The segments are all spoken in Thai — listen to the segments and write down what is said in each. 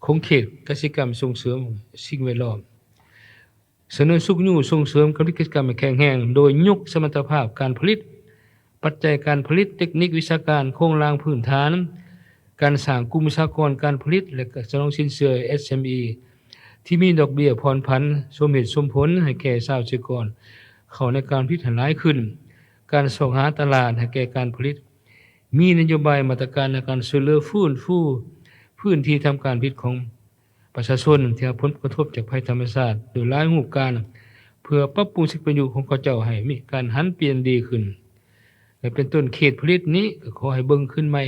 คงเขตกสิกรรมส่งเสริมสิ่งแวดล้อมเสนอสุขอยู่ส่งเสริมกสิกรรมให้แข็งแรงโดยยกสมรรถภาพการผลิตปัจจัยการผลิตเทคนิควิชาการโครงร่างพื้นฐานการสร้างกลุ่มสหกรณ์การผลิตและสนองสินเชื่อ SME ที่มีดอกเบี้ยผ่อนผันสมเหตุสมผลให้แก่ชาวเกษตรกรเข้าในการผลิตให้หลายขึ้นการแสวงหาตลาดให้แก่การผลิตมีนโยบายมาตรการในการช่วยเหลือฟื้นฟูพื้นที่ทำการผลิตของประชาชนที่รับผลกระทบจากภัยธรรมชาติโดยหลายรูปการเพื่อปรับปรุงชีวิตประโยชน์ของเขาเจ้าให้มีการหันเปลี่ยนดีขึ้นและเป็นต้นเขตผลิตนี้ก็ขอให้เบิ่งขึ้นใหม่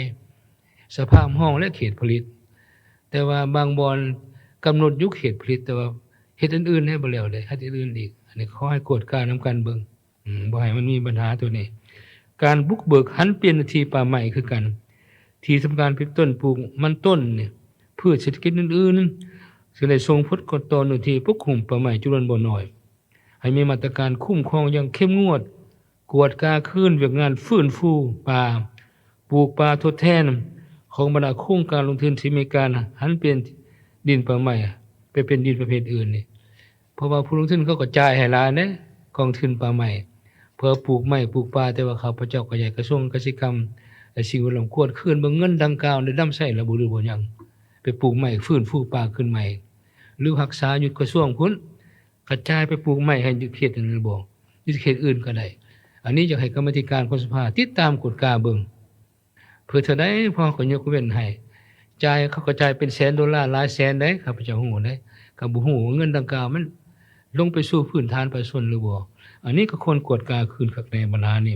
สภาพห้องและเขตผลิตแต่ว่าบางบ่อนกำหนดอยู่เขตผลิตแต่ว่าเฮ็ดอื่นๆให้บ่แล้วได้เฮ็ดอื่นอีกอันนี้ขอให้กวดการนํกันเบิ่งบ่ให้มันมีปัญหาตัวนี้การบุกเบิกหันเปลี่ยนที่ป่าไม้คือกันที่ทำการปลูกต้นปลูกมันต้นนี่พืชเศรษฐกิจอื่นๆสิได้ส่งผลกระทบต่อหน้าที่ปกคลุมป่าไม้จำนวนบ่น้อยให้มีมาตรการคุ้มครองอย่างเข้มงวดกวดกาคืนเวียกงานฟื้นฟูป่าปลูกป่าทดแทนของบรรดาโครงการลงทุนที่มีการหันเปลี่ยนดินป่าไม้ไปเป็นดินประเภทอื่นนี่เพราะว่าผู้ลงทุนเขาก็จ่ายให้หลายนะกองทุนป่าไม้เพื่อปลูกไม้ปลูกป่าแต่ว่าข้าพเจ้าก็อยากกระทรวงเกษตรกรรมและสิ่งแวดล้อมควรคืนเบิ่งเงินดังกล่าวได้นำใช้ระบ่หรือบ่หยังไปปลูกไม้ฟื้นฟูป่าขึ้นใหม่หรือรักษาอยู่กระทรวงพุ่นกระจายไปปลูกไม้ให้อยู่เขตนั้นบ่อยู่เขตอื่นก็ได้อันนี้อยากให้กรรมาธิการของสภาติดตามกฎกาเบิ่งเพื่อเท่าใดพอก็ยกเว้นให้จ่ายเขาก็จ่ายเป็นแสนดอลลาร์หลายแสนได้ข้าพเจ้าฮู้ได้ก็บ่ฮู้ว่าเงินดังกล่าวมันลงไปสู่พื้นฐานประชาชนหรือบ่อันนี้ก็ควรกวดกาคืนคักแน่บัดนี้